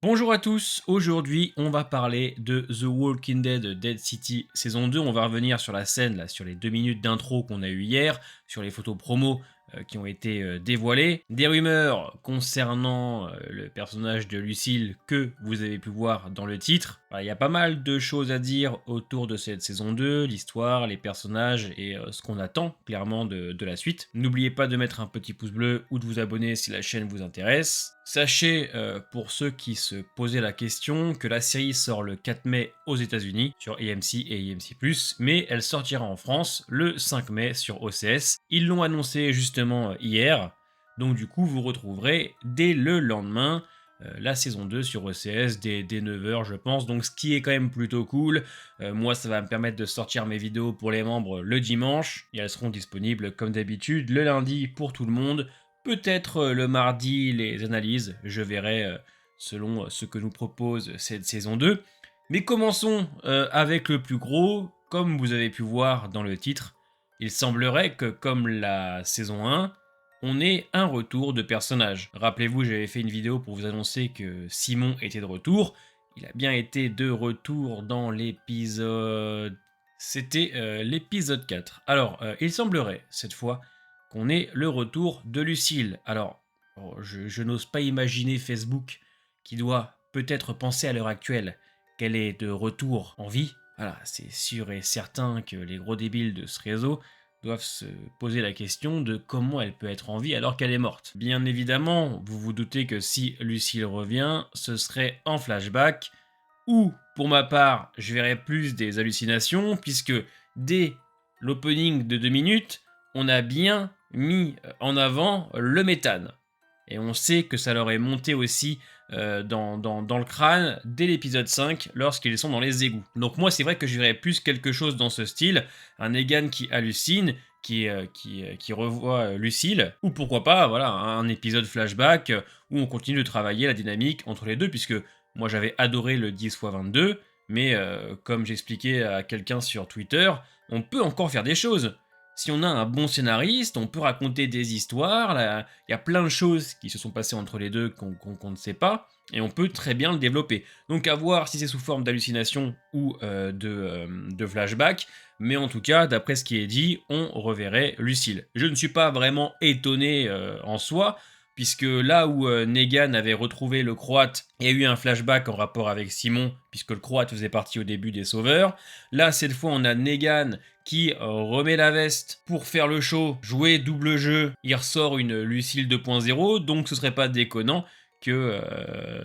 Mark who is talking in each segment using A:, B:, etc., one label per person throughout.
A: Bonjour à tous, aujourd'hui on va parler de The Walking Dead Dead City saison 2. On va revenir sur la scène, là, sur les 2 minutes d'intro qu'on a eu hier, sur les photos promo qui ont été dévoilées, des rumeurs concernant le personnage de Lucille que vous avez pu voir dans le titre. Voilà, il y a pas mal de choses à dire autour de cette saison 2, l'histoire, les personnages et ce qu'on attend clairement de la suite. N'oubliez pas de mettre un petit pouce bleu ou de vous abonner si la chaîne vous intéresse. Sachez, pour ceux qui se posaient la question, que la série sort le 4 mai aux États-Unis sur AMC et AMC+, mais elle sortira en France le 5 mai sur OCS. Ils l'ont annoncé justement hier, donc du coup vous retrouverez dès le lendemain la saison 2 sur OCS dès 9h je pense, donc ce qui est quand même plutôt cool. Moi ça va me permettre de sortir mes vidéos pour les membres le dimanche, et elles seront disponibles comme d'habitude le lundi pour tout le monde. Peut-être le mardi les analyses, je verrai selon ce que nous propose cette saison 2. Mais commençons avec le plus gros. Comme vous avez pu voir dans le titre, il semblerait que comme la saison 1, on ait un retour de personnage. Rappelez-vous, j'avais fait une vidéo pour vous annoncer que Simon était de retour. Il a bien été de retour dans l'épisode... C'était l'épisode 4. Alors, il semblerait, cette fois, qu'on ait le retour de Lucille. Alors, je n'ose pas imaginer Facebook qui doit peut-être penser à l'heure actuelle qu'elle est de retour en vie. Voilà, c'est sûr et certain que les gros débiles de ce réseau doivent se poser la question de comment elle peut être en vie alors qu'elle est morte. Bien évidemment, vous vous doutez que si Lucille revient, ce serait en flashback, ou pour ma part, je verrais plus des hallucinations, puisque dès l'opening de 2 minutes, on a bien mis en avant le méthane. Et on sait que ça leur est monté aussi dans le crâne dès l'épisode 5 lorsqu'ils sont dans les égouts. Donc moi c'est vrai que je verrais plus quelque chose dans ce style, un Negan qui hallucine, qui revoit Lucille, ou pourquoi pas voilà, un épisode flashback où on continue de travailler la dynamique entre les deux, puisque moi j'avais adoré le 10x22, mais comme j'expliquais à quelqu'un sur Twitter, on peut encore faire des choses. Si on a un bon scénariste, on peut raconter des histoires, il y a plein de choses qui se sont passées entre les deux qu'on ne sait pas, et on peut très bien le développer. Donc à voir si c'est sous forme d'hallucination ou de flashback, mais en tout cas, d'après ce qui est dit, on reverrait Lucille. Je ne suis pas vraiment étonné en soi, puisque là où Negan avait retrouvé le Croate, il y a eu un flashback en rapport avec Simon, puisque le Croate faisait partie au début des Sauveurs. Là, cette fois, on a Negan qui remet la veste pour faire le show, jouer double jeu, il ressort une Lucille 2.0, donc ce serait pas déconnant que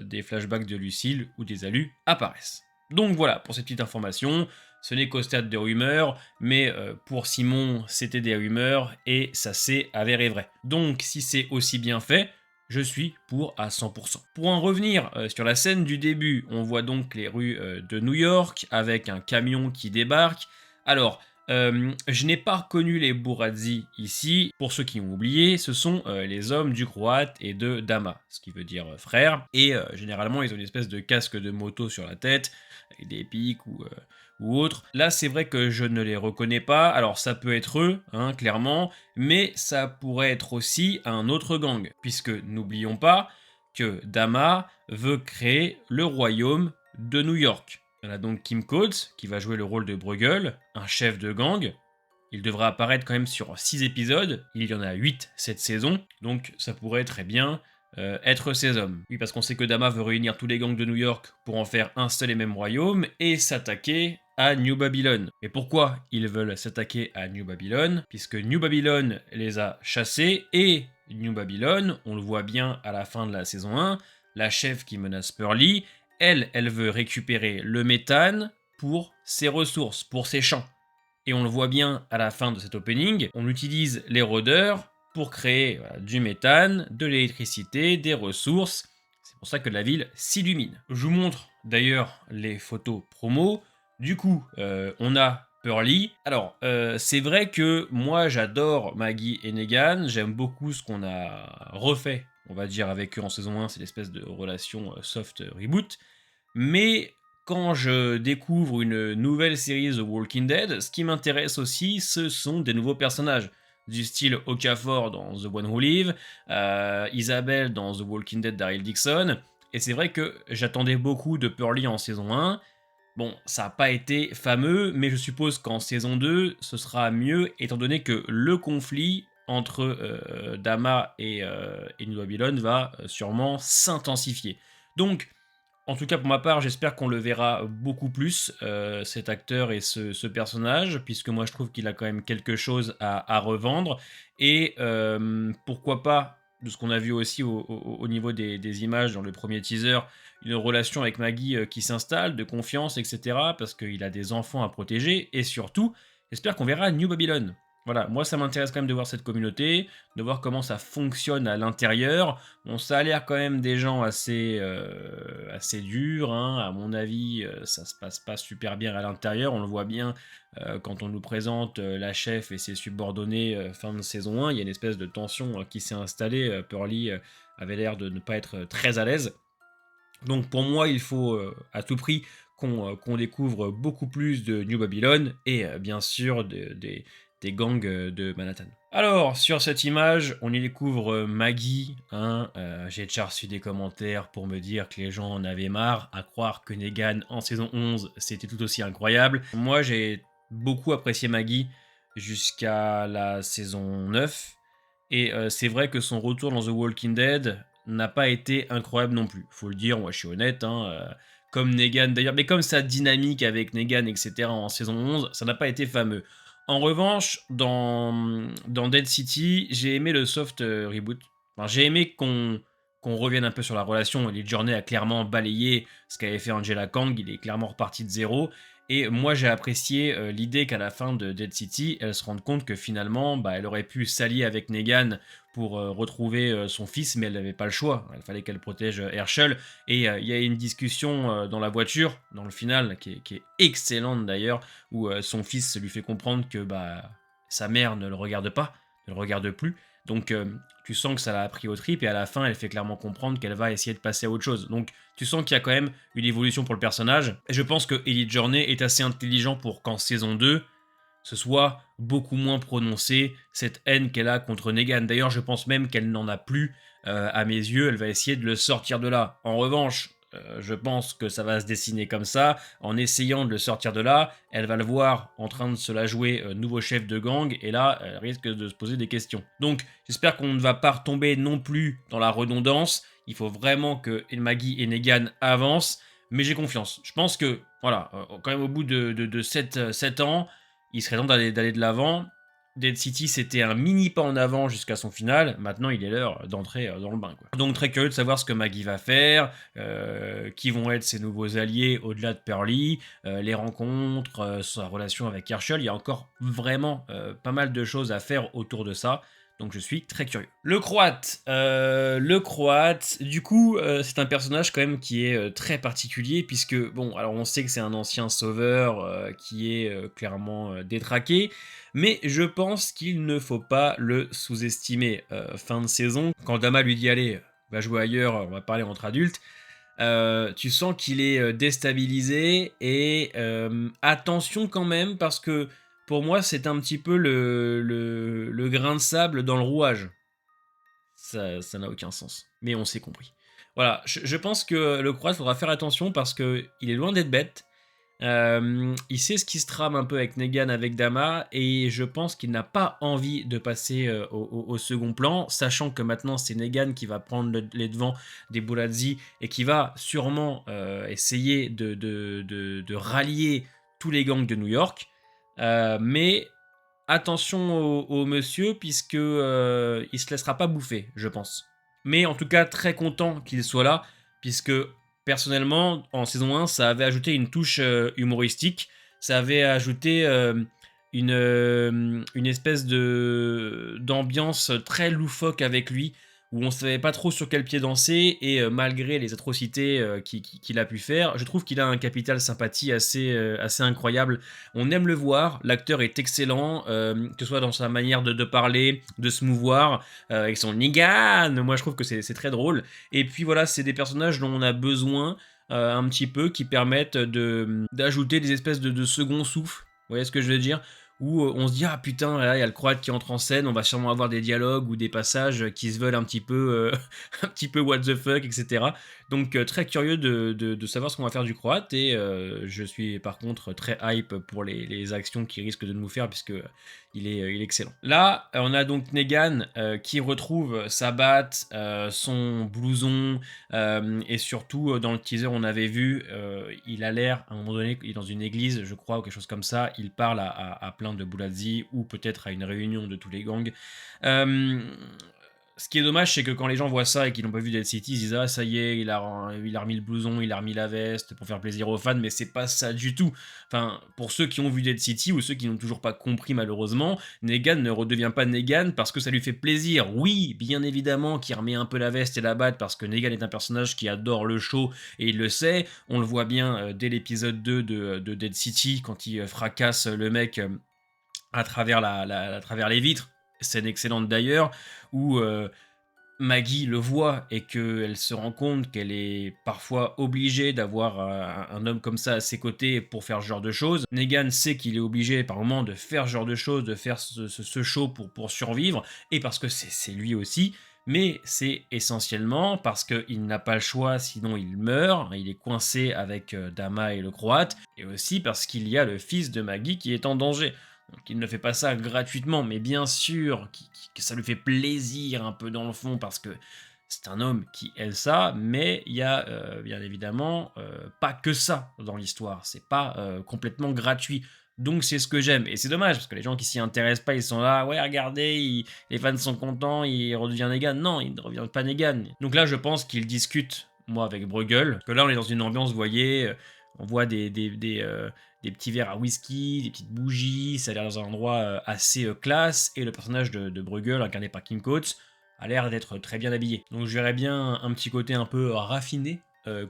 A: des flashbacks de Lucille ou des alus apparaissent. Donc voilà pour cette petite information, ce n'est qu'au stade de rumeurs, mais pour Simon c'était des rumeurs et ça s'est avéré vrai. Donc si c'est aussi bien fait, je suis pour à 100%. Pour en revenir sur la scène du début, on voit donc les rues de New York avec un camion qui débarque. Alors, je n'ai pas reconnu les Burazzi ici. Pour ceux qui ont oublié, ce sont les hommes du Croate et de Dama, ce qui veut dire frère. Et généralement, ils ont une espèce de casque de moto sur la tête, avec des pics ou autres. Là, c'est vrai que je ne les reconnais pas. Alors, ça peut être eux, hein, clairement, mais ça pourrait être aussi un autre gang, puisque n'oublions pas que Dama veut créer le royaume de New York. On a donc Kim Coates, qui va jouer le rôle de Bruegel, un chef de gang. Il devra apparaître quand même sur 6 épisodes, il y en a 8 cette saison, donc ça pourrait très bien être ces hommes. Oui, parce qu'on sait que Dama veut réunir tous les gangs de New York pour en faire un seul et même royaume, et s'attaquer à New Babylon. Mais pourquoi ils veulent s'attaquer à New Babylon? Puisque New Babylon les a chassés, et New Babylon, on le voit bien à la fin de la saison 1, la chef qui menace Pearly, elle veut récupérer le méthane pour ses ressources, pour ses champs. Et on le voit bien à la fin de cet opening, on utilise les rôdeurs pour créer voilà, du méthane, de l'électricité, des ressources. C'est pour ça que la ville s'illumine. Je vous montre d'ailleurs les photos promo. Du coup, on a Pearly. Alors, c'est vrai que moi j'adore Maggie et Negan, j'aime beaucoup ce qu'on a refait, on va dire, avec eux en saison 1, c'est l'espèce de relation soft reboot. Mais quand je découvre une nouvelle série The Walking Dead, ce qui m'intéresse aussi, ce sont des nouveaux personnages. Du style Okafor dans The One Who Live, Isabelle dans The Walking Dead d'Ariel Dixon, Et c'est vrai que j'attendais beaucoup de Pearly en saison 1. Bon, ça n'a pas été fameux, mais je suppose qu'en saison 2, ce sera mieux, étant donné que le conflit entre Dama et New Babylon va sûrement s'intensifier. Donc, en tout cas pour ma part, j'espère qu'on le verra beaucoup plus, cet acteur et ce personnage, puisque moi je trouve qu'il a quand même quelque chose à revendre. Et pourquoi pas, de ce qu'on a vu aussi au niveau des images dans le premier teaser, une relation avec Maggie qui s'installe, de confiance, etc. Parce qu'il a des enfants à protéger. Et surtout, j'espère qu'on verra New Babylon. Voilà, moi ça m'intéresse quand même de voir cette communauté, de voir comment ça fonctionne à l'intérieur. Bon, ça a l'air quand même des gens assez durs, hein. À mon avis, ça se passe pas super bien à l'intérieur. On le voit bien quand on nous présente la chef et ses subordonnés fin de saison 1. Il y a une espèce de tension qui s'est installée. Pearly avait l'air de ne pas être très à l'aise. Donc pour moi, il faut à tout prix qu'on découvre beaucoup plus de New Babylon et bien sûr des gangs de Manhattan. Alors, sur cette image, on y découvre Maggie. Hein, j'ai déjà reçu des commentaires pour me dire que les gens en avaient marre, à croire que Negan en saison 11, c'était tout aussi incroyable. Moi, j'ai beaucoup apprécié Maggie jusqu'à la saison 9. Et c'est vrai que son retour dans The Walking Dead n'a pas été incroyable non plus. Faut le dire, moi je suis honnête, hein, comme Negan d'ailleurs, mais comme sa dynamique avec Negan, etc. en saison 11, ça n'a pas été fameux. En revanche, dans Dead City, j'ai aimé le soft reboot. Enfin, j'ai aimé qu'on revienne un peu sur la relation. Ellie Journey a clairement balayé ce qu'avait fait Angela Kang, il est clairement reparti de zéro. Et moi, j'ai apprécié l'idée qu'à la fin de Dead City, elle se rende compte que finalement, bah, elle aurait pu s'allier avec Negan pour retrouver son fils, mais elle n'avait pas le choix. Il fallait qu'elle protège Herschel. Et il y a une discussion dans la voiture, dans le final, qui est excellente d'ailleurs, où son fils lui fait comprendre que bah, sa mère ne le regarde pas, ne le regarde plus. Donc tu sens que ça l'a pris au trip, et à la fin, elle fait clairement comprendre qu'elle va essayer de passer à autre chose. Donc tu sens qu'il y a quand même une évolution pour le personnage. Et je pense que Ellie Journey est assez intelligent pour qu'en saison 2, ce soit beaucoup moins prononcé, cette haine qu'elle a contre Negan. D'ailleurs, je pense même qu'elle n'en a plus à mes yeux. Elle va essayer de le sortir de là. En revanche, je pense que ça va se dessiner comme ça. En essayant de le sortir de là, elle va le voir en train de se la jouer nouveau chef de gang, et là, elle risque de se poser des questions. Donc, j'espère qu'on ne va pas retomber non plus dans la redondance. Il faut vraiment que Maggie et Negan avancent, mais j'ai confiance. Je pense que, voilà, quand même au bout de 7 ans, il serait temps d'aller de l'avant. Dead City, c'était un mini pas en avant jusqu'à son final. Maintenant, il est l'heure d'entrer dans le bain, quoi. Donc, très curieux de savoir ce que Maggie va faire, qui vont être ses nouveaux alliés au-delà de Pearly, les rencontres, sa relation avec Herschel. Il y a encore vraiment pas mal de choses à faire autour de ça. Donc je suis très curieux. Le Croate, du coup, c'est un personnage quand même qui est très particulier, puisque, bon, alors on sait que c'est un ancien sauveur qui est clairement détraqué, mais je pense qu'il ne faut pas le sous-estimer. Fin de saison, quand Dama lui dit allez, va jouer ailleurs, on va parler entre adultes, tu sens qu'il est déstabilisé, et attention quand même, parce que pour moi, c'est un petit peu le grain de sable dans le rouage. Ça n'a aucun sens. Mais on s'est compris. Voilà, je pense que le Croate, faudra faire attention parce que il est loin d'être bête. Il sait ce qui se trame un peu avec Negan, avec Dama, et je pense qu'il n'a pas envie de passer au second plan, sachant que maintenant c'est Negan qui va prendre les devants des Bullazzi et qui va sûrement essayer de rallier tous les gangs de New York. Mais attention au monsieur, puisque il se laissera pas bouffer, je pense. Mais en tout cas, très content qu'il soit là, puisque personnellement, en saison 1, ça avait ajouté une touche humoristique, ça avait ajouté une espèce d'ambiance très loufoque avec lui, où on savait pas trop sur quel pied danser, et malgré les atrocités qu'il a pu faire, je trouve qu'il a un capital sympathie assez incroyable. On aime le voir, l'acteur est excellent, que ce soit dans sa manière de parler, de se mouvoir, avec son Negan, moi je trouve que c'est très drôle. Et puis voilà, c'est des personnages dont on a besoin un petit peu, qui permettent d'ajouter des espèces de second souffle, vous voyez ce que je veux dire, où on se dit ah putain là il y a le Croate qui entre en scène, on va sûrement avoir des dialogues ou des passages qui se veulent un petit peu un petit peu what the fuck, etc. Donc très curieux de savoir ce qu'on va faire du Croate, et je suis par contre très hype pour les actions qu'il risque de nous faire, puisque il est excellent. Là, on a donc Negan qui retrouve sa batte, son blouson, et surtout dans le teaser on avait vu, il a l'air à un moment donné, il est dans une église je crois ou quelque chose comme ça, il parle à plein de Bullazzi, ou peut-être à une réunion de tous les gangs. Euh, Ce qui est dommage, c'est que quand les gens voient ça et qu'ils n'ont pas vu Dead City, ils se disent ah ça y est, il a remis le blouson, il a remis la veste pour faire plaisir aux fans, mais c'est pas ça du tout. Enfin, pour ceux qui ont vu Dead City ou ceux qui n'ont toujours pas compris malheureusement, Negan ne redevient pas Negan parce que ça lui fait plaisir. Oui, bien évidemment qu'il remet un peu la veste et la batte parce que Negan est un personnage qui adore le show et il le sait. On le voit bien dès l'épisode 2 de Dead City quand il fracasse le mec à travers, à travers les vitres. Scène excellente d'ailleurs, où Maggie le voit et qu'elle se rend compte qu'elle est parfois obligée d'avoir un homme comme ça à ses côtés pour faire ce genre de choses. Negan sait qu'il est obligé par moment de faire ce genre de choses, de faire ce show pour survivre, et parce que c'est lui aussi, mais c'est essentiellement parce qu'il n'a pas le choix, sinon il meurt, il est coincé avec Dama et le Croate, et aussi parce qu'il y a le fils de Maggie qui est en danger. Donc il ne fait pas ça gratuitement, mais bien sûr que ça lui fait plaisir un peu dans le fond, parce que c'est un homme qui aime ça, mais il y a bien évidemment pas que ça dans l'histoire, c'est pas complètement gratuit. Donc c'est ce que j'aime, et c'est dommage, parce que les gens qui s'y intéressent pas, ils sont là, ouais regardez, les fans sont contents, il redevient Negan. Non, il ne revient pas Negan. Donc là je pense qu'il discute, moi avec Bruegel, parce que là on est dans une ambiance, vous voyez, on voit des petits verres à whisky, des petites bougies, ça a l'air dans un endroit assez classe, et le personnage de Bruegel, incarné par Kim Coates, a l'air d'être très bien habillé. Donc je verrais bien un petit côté un peu raffiné,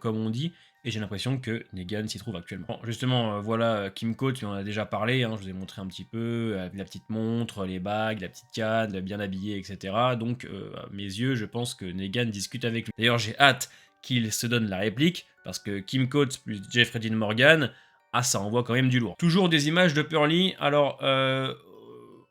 A: comme on dit, et j'ai l'impression que Negan s'y trouve actuellement. Bon, justement, voilà, Kim Coates, on en a déjà parlé, hein, je vous ai montré un petit peu, la petite montre, les bagues, la petite canne, bien habillé, etc. Donc, à mes yeux, je pense que Negan discute avec lui. D'ailleurs, j'ai hâte qu'il se donne la réplique, parce que Kim Coates plus Jeffrey Dean Morgan, ah ça envoie quand même du lourd. Toujours des images de Pearly, alors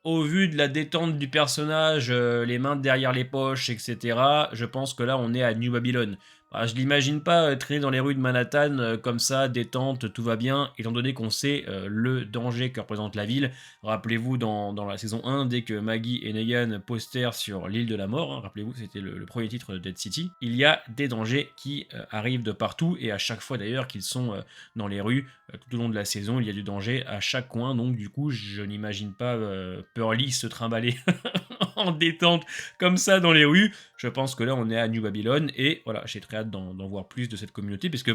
A: au vu de la détente du personnage, les mains derrière les poches, etc., je pense que là on est à New Babylon. Bah, je l'imagine pas traîner dans les rues de Manhattan comme ça, détente, tout va bien, étant donné qu'on sait le danger que représente la ville. Rappelez-vous dans la saison 1, dès que Maggie et Negan postèrent sur l'île de la mort, hein, rappelez-vous c'était le premier titre de Dead City, il y a des dangers qui arrivent de partout, et à chaque fois d'ailleurs qu'ils sont dans les rues, tout au long de la saison, il y a du danger à chaque coin, donc du coup je n'imagine pas Pearly se trimballer en détente comme ça dans les rues. Je pense que là on est à New Babylon, et voilà, j'ai très hâte d'en voir plus de cette communauté, puisque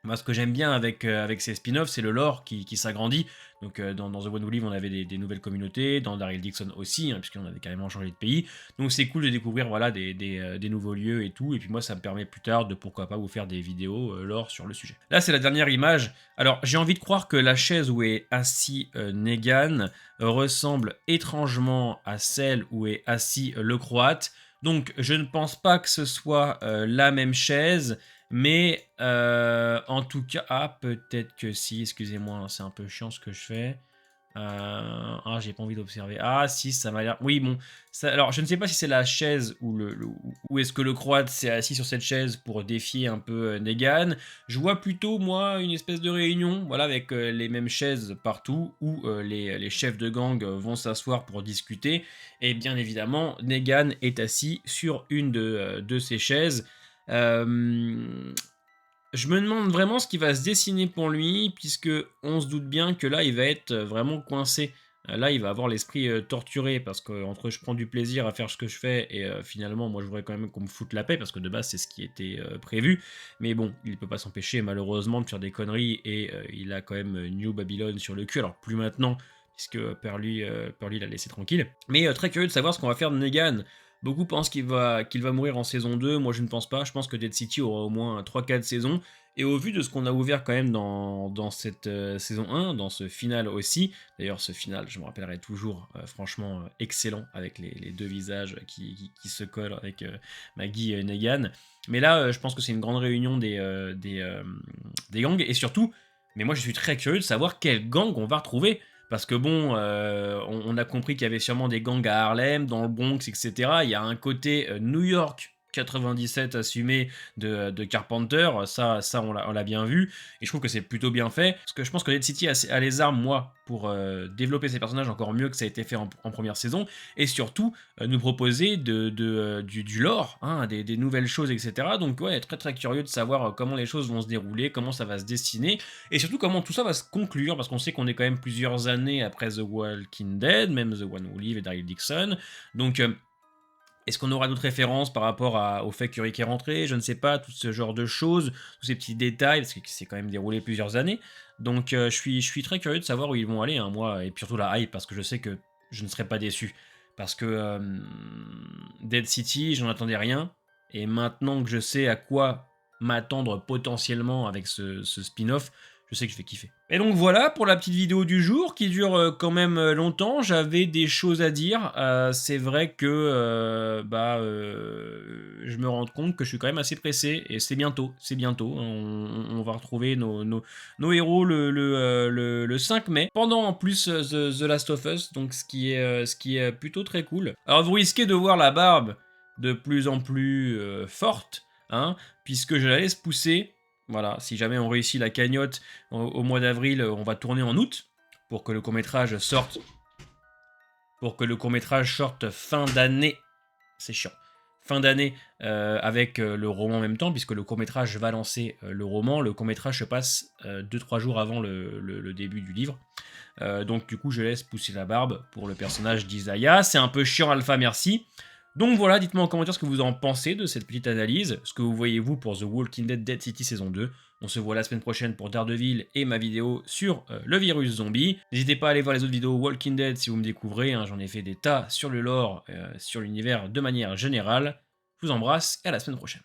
A: moi, ce que j'aime bien avec ces spin-offs, c'est le lore qui s'agrandit. Donc, dans The One Who Live, on avait des nouvelles communautés, dans Daryl Dixon aussi, hein, puisqu'on avait carrément changé de pays. Donc, c'est cool de découvrir voilà, des nouveaux lieux et tout. Et puis, moi, ça me permet plus tard de pourquoi pas vous faire des vidéos lore sur le sujet. Là, c'est la dernière image. Alors, j'ai envie de croire que la chaise où est assis Negan ressemble étrangement à celle où est assis le Croate. Donc, je ne pense pas que ce soit la même chaise. Mais en tout cas, ah, peut-être que si, excusez-moi, hein, c'est un peu chiant ce que je fais. Ah, j'ai pas envie d'observer. Ah, si, ça m'a l'air. Oui, bon. Alors, je ne sais pas si c'est la chaise ou est-ce que le Croate s'est assis sur cette chaise pour défier un peu Negan. Je vois plutôt, moi, une espèce de réunion, voilà, avec les mêmes chaises partout, où les chefs de gang vont s'asseoir pour discuter. Et bien évidemment, Negan est assis sur une de ces chaises. Euh, je me demande vraiment ce qui va se dessiner pour lui, puisque on se doute bien que là, il va être vraiment coincé. Là, il va avoir l'esprit torturé, parce que entre je prends du plaisir à faire ce que je fais, et finalement, moi, je voudrais quand même qu'on me foute la paix, parce que de base, c'est ce qui était prévu. Mais bon, il ne peut pas s'empêcher, malheureusement, de faire des conneries, et il a quand même New Babylon sur le cul. Alors, plus maintenant, puisque Pearly l'a laissé tranquille. Mais très curieux de savoir ce qu'on va faire de Negan. Beaucoup pensent qu'il va mourir en saison 2, moi je ne pense pas, je pense que Dead City aura au moins 3-4 saisons, et au vu de ce qu'on a ouvert quand même dans cette saison 1, dans ce final aussi, d'ailleurs ce final je me rappellerai toujours, franchement excellent, avec les deux visages qui se collent avec Maggie et Negan, mais là je pense que c'est une grande réunion des gangs, et surtout, mais moi je suis très curieux de savoir quel gang on va retrouver, Parce que bon, on a compris qu'il y avait sûrement des gangs à Harlem, dans le Bronx, et cetera. Il y a un côté, New York 97 assumé de Carpenter, ça on l'a bien vu et je trouve que c'est plutôt bien fait. Parce que je pense que Dead City a les armes, moi, pour, développer ses personnages encore mieux que ça a été fait en 1re saison et surtout, nous proposer du lore, hein, des nouvelles choses, et cetera. Donc ouais, très, très curieux de savoir, comment les choses vont se dérouler, comment ça va se dessiner et surtout comment tout ça va se conclure, parce qu'on sait qu'on est quand même plusieurs années après The Walking Dead, même The One Who Live et Daryl Dixon. Donc, est-ce qu'on aura d'autres références par rapport au fait que Rick est rentré? Je ne sais pas, tout ce genre de choses, tous ces petits détails, parce que c'est quand même déroulé plusieurs années. Donc, je suis très curieux de savoir où ils vont aller, hein, moi, et puis surtout la hype, parce que je sais que je ne serai pas déçu. Parce que Dead City, j'en attendais rien, et maintenant que je sais à quoi m'attendre potentiellement avec ce spin-off, je sais que je vais kiffer. Et donc voilà pour la petite vidéo du jour qui dure quand même longtemps. J'avais des choses à dire. C'est vrai que je me rends compte que je suis quand même assez pressé et c'est bientôt. C'est bientôt. On va retrouver nos héros le 5 mai. Pendant en plus The Last of Us, donc ce qui est plutôt très cool. Alors vous risquez de voir la barbe de plus en plus forte, hein, puisque je la laisse pousser. Voilà, si jamais on réussit la cagnotte au mois d'avril, on va tourner en août pour que le court-métrage sorte. Pour que le court-métrage sorte fin d'année. C'est chiant. Fin d'année avec le roman en même temps, puisque le court-métrage va lancer le roman. Le court-métrage se passe 2-3 jours avant le début du livre. Donc du coup, je laisse pousser la barbe pour le personnage d'Isaiah. C'est un peu chiant, Alpha, merci. Donc voilà, dites-moi en commentaire ce que vous en pensez de cette petite analyse, ce que vous voyez vous pour The Walking Dead Dead City saison 2. On se voit la semaine prochaine pour Daredevil et ma vidéo sur le virus zombie. N'hésitez pas à aller voir les autres vidéos Walking Dead si vous me découvrez, hein, j'en ai fait des tas sur le lore, sur l'univers de manière générale. Je vous embrasse et à la semaine prochaine.